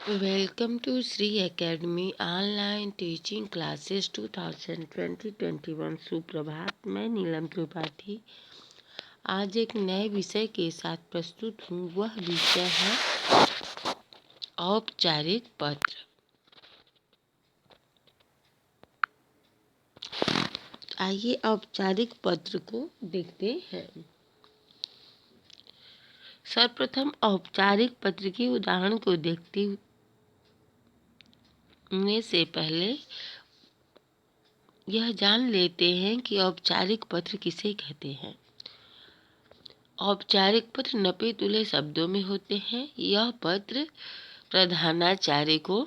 Welcome to Sri Academy online teaching classes 2020-21। सुप्रभात। मैं नीलम त्रिपाठी आज एक नए विषय के साथ प्रस्तुत हूँ। वह विषय है औपचारिक पत्र। आइए औपचारिक पत्र को देखते हैं। सर्वप्रथम औपचारिक पत्र के उदाहरण को देखते से पहले यह जान लेते हैं कि औपचारिक पत्र किसे कहते हैं। औपचारिक पत्र नपे तुले शब्दों में होते हैं। यह पत्र प्रधानाचार्य को,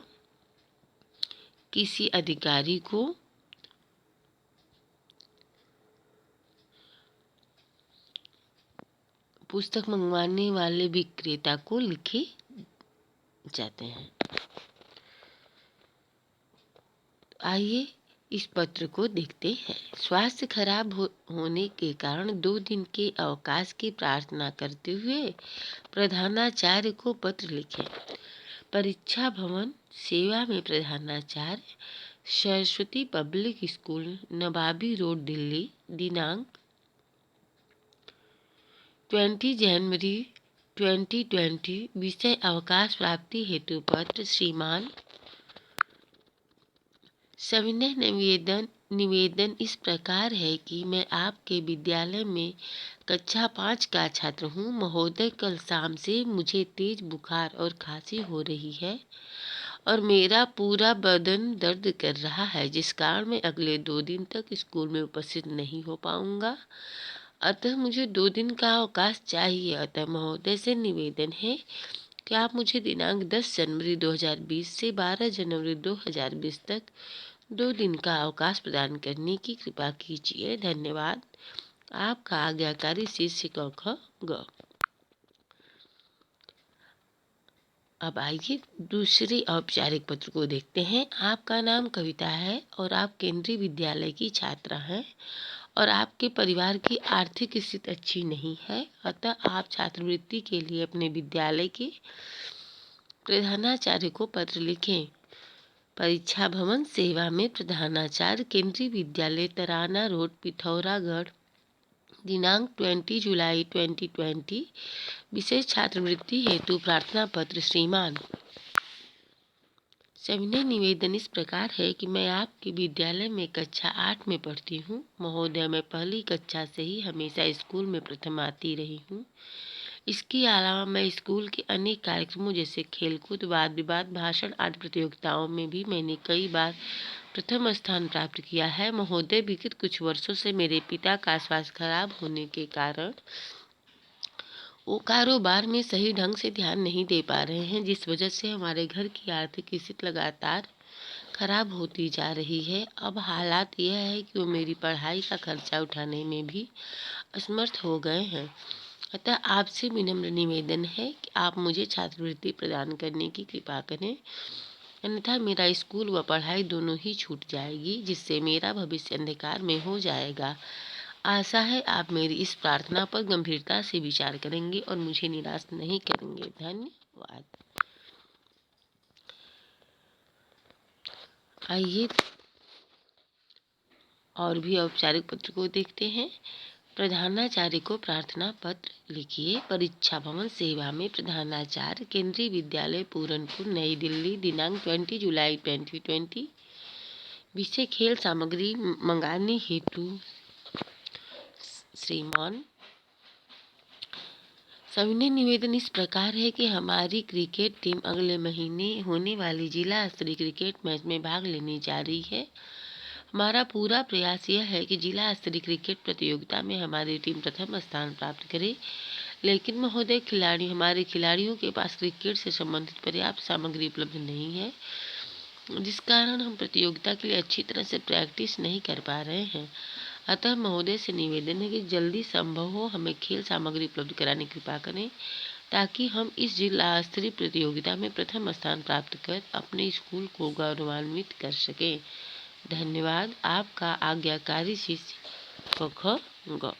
किसी अधिकारी को, पुस्तक मंगवाने वाले विक्रेता को लिखे जाते हैं। आइए इस पत्र को देखते हैं। स्वास्थ्य खराब होने के कारण 2 दिन के अवकाश की प्रार्थना करते हुए प्रधानाचार्य को पत्र लिखें। परीक्षा भवन सेवा में प्रधानाचार्य, Saraswati public school, Nawabi road, Delhi. दिनांक 20 जनवरी 2020। विषय अवकाश प्राप्ति हेतु पत्र। श्रीमान सविनय निवेदन इस प्रकार है कि मैं आपके विद्यालय में कक्षा 5 का छात्र हूँ। महोदय, कल शाम से मुझे तेज बुखार और खांसी हो रही है और मेरा पूरा बदन दर्द कर रहा है, जिस कारण मैं अगले 2 दिन तक स्कूल में उपस्थित नहीं हो पाऊंगा। अतः मुझे 2 दिन का अवकाश चाहिए। अतः महोदय से निवेदन है कि आप मुझे दिनांक 10 जनवरी 2020 से 12 जनवरी 2020 तक 2 दिन का अवकाश प्रदान करने की कृपा कीजिए। धन्यवाद। आपका आज्ञाकारी शिष्य क ग। अब आइए दूसरे औपचारिक पत्र को देखते हैं। आपका नाम कविता है और आप केंद्रीय विद्यालय की छात्रा हैं और आपके परिवार की आर्थिक स्थिति अच्छी नहीं है। अतः आप छात्रवृत्ति के लिए अपने विद्यालय के प्रधानाचार्य को पत्र लिखें। परीक्षा भवन सेवा में प्रधानाचार्य, केंद्रीय विद्यालय, तराना रोड, पिथौरागढ़। दिनांक 20 जुलाई 2020। विशेष छात्रवृत्ति हेतु प्रार्थना पत्र। श्रीमान सविनय निवेदन इस प्रकार है कि मैं आपके विद्यालय में कक्षा 8 में पढ़ती हूँ। महोदय, मैं पहली कक्षा से ही हमेशा स्कूल में प्रथम आती रही हूँ। इसके अलावा मैं स्कूल के अनेक कार्यक्रमों जैसे खेलकूद, वाद विवाद, भाषण आदि प्रतियोगिताओं में भी मैंने कई बार प्रथम स्थान प्राप्त किया है। महोदय, विगत कुछ वर्षों से मेरे पिता का स्वास्थ्य खराब होने के कारण वो कारोबार में सही ढंग से ध्यान नहीं दे पा रहे हैं, जिस वजह से हमारे घर की आर्थिक स्थिति लगातार खराब होती जा रही है। अब हालात यह है कि वो मेरी पढ़ाई का खर्चा उठाने में भी असमर्थ हो गए हैं। अतः आपसे विनम्र निवेदन है कि आप मुझे छात्रवृत्ति प्रदान करने की कृपा करें, अन्यथा मेरा स्कूल व पढ़ाई दोनों ही छूट जाएगी, जिससे मेरा भविष्य अंधकार में हो जाएगा। आशा है आप मेरी इस प्रार्थना पर गंभीरता से विचार करेंगे और मुझे निराश नहीं करेंगे। धन्यवाद। आइए और भी औपचारिक पत्र को देखते हैं। प्रधानाचार्य को प्रार्थना पत्र लिखिए। परीक्षा भवन सेवा में प्रधानाचार्य, केंद्रीय विद्यालय, पूरनपुर, नई दिल्ली। दिनांक 20 जुलाई 2020। विषय खेल सामग्री मंगाने हेतु। श्रीमान सविनय निवेदन इस प्रकार है कि हमारी क्रिकेट टीम अगले महीने होने वाली जिला स्तरीय क्रिकेट मैच में भाग लेने जा रही है। हमारा पूरा प्रयास यह है कि जिला स्तरीय क्रिकेट प्रतियोगिता में हमारी टीम प्रथम स्थान प्राप्त करे, लेकिन महोदय, हमारे खिलाड़ियों के पास क्रिकेट से संबंधित पर्याप्त सामग्री उपलब्ध नहीं है, जिस कारण हम प्रतियोगिता के लिए अच्छी तरह से प्रैक्टिस नहीं कर पा रहे हैं। अतः महोदय से निवेदन है कि जल्दी संभव हो हमें खेल सामग्री उपलब्ध कराने की कृपा करें, ताकि हम इस जिला स्तरीय प्रतियोगिता में प्रथम स्थान प्राप्त कर अपने स्कूल को गौरवान्वित कर सकें। धन्यवाद। आपका आज्ञाकारी शिष्य क ख ग।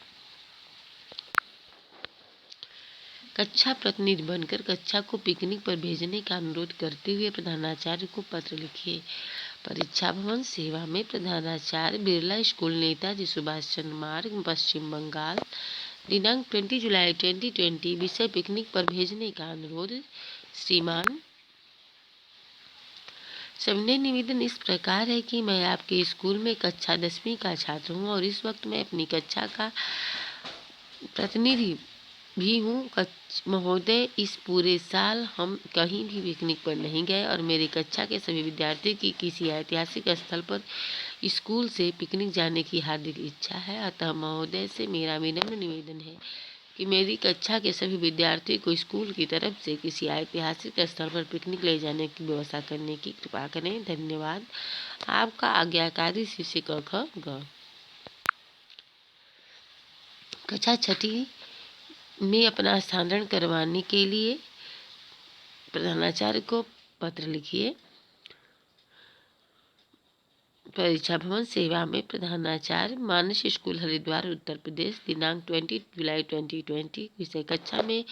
कक्षा प्रतिनिधि बनकर कक्षा को पिकनिक पर भेजने का अनुरोध करते हुए प्रधानाचार्य को पत्र लिखिए। परीक्षा भवन सेवा में प्रधानाचार्य, बिरला स्कूल, नेताजी सुभाष चंद्र मार्ग, पश्चिम बंगाल। दिनांक 20 जुलाई 2020। विषय पिकनिक पर भेजने का अनुरोध। श्रीमान, सविनय निवेदन इस प्रकार है कि मैं आपके स्कूल में कक्षा 10वीं का छात्र हूँ और इस वक्त मैं अपनी कक्षा का प्रतिनिधि भी हूँ। महोदय, इस पूरे साल हम कहीं भी पिकनिक पर नहीं गए और मेरी कक्षा के सभी विद्यार्थियों की किसी ऐतिहासिक स्थल पर स्कूल से पिकनिक जाने की हार्दिक इच्छा है। अतः महोदय से मेरा विनम्र निवेदन है कि मेरी कक्षा के सभी विद्यार्थियों को स्कूल की तरफ से किसी ऐतिहासिक स्थल पर पिकनिक ले जाने की व्यवस्था करने की कृपा करें। धन्यवाद। आपका आज्ञाकारी शिष्य क ख ग। कक्षा 6ठी में अपना स्थानांतरण करवाने के लिए प्रधानाचार्य को पत्र लिखिए। परीक्षा भवन सेवा में प्रधानाचार्य, मानस स्कूल, हरिद्वार, उत्तर प्रदेश। दिनांक 20 जुलाई 2020। विषय कक्षा में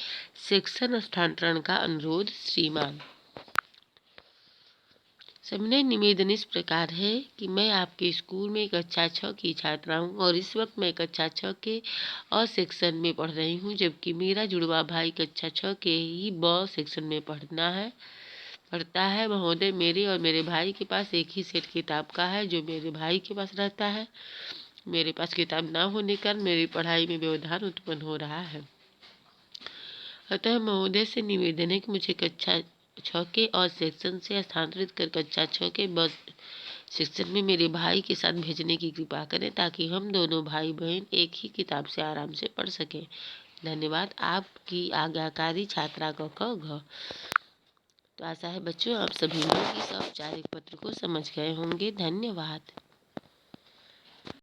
सेक्शन स्थानांतरण का अनुरोध। श्रीमान, सविनय निवेदन इस प्रकार है कि मैं आपके स्कूल में कक्षा 6 की छात्रा हूँ और इस वक्त मैं कक्षा 6 के अ सेक्शन में पढ़ रही हूँ, जबकि मेरा जुड़वा भाई कक्षा 6 के ही ब सेक्शन में पढ़ता है। महोदय, मेरे और मेरे भाई के पास एक ही सेट किताब का है जो मेरे भाई के पास रहता है। मेरे पास किताब ना होने के कारण मेरी पढ़ाई में व्यवधान उत्पन्न हो रहा है। अतः महोदय से निवेदन है कि मुझे कक्षा 6 के अ सेक्शन से स्थानांतरित कर कक्षा 6 के ब सेक्शन में मेरे भाई के साथ भेजने की कृपा करें, ताकि हम दोनों भाई बहन एक ही किताब से आराम से पढ़ सकें। धन्यवाद। आपकी आज्ञाकारी छात्रा क ख घ। तो आशा है बच्चों, आप सभी लोग इस औपचारिक पत्र को समझ गए होंगे। धन्यवाद।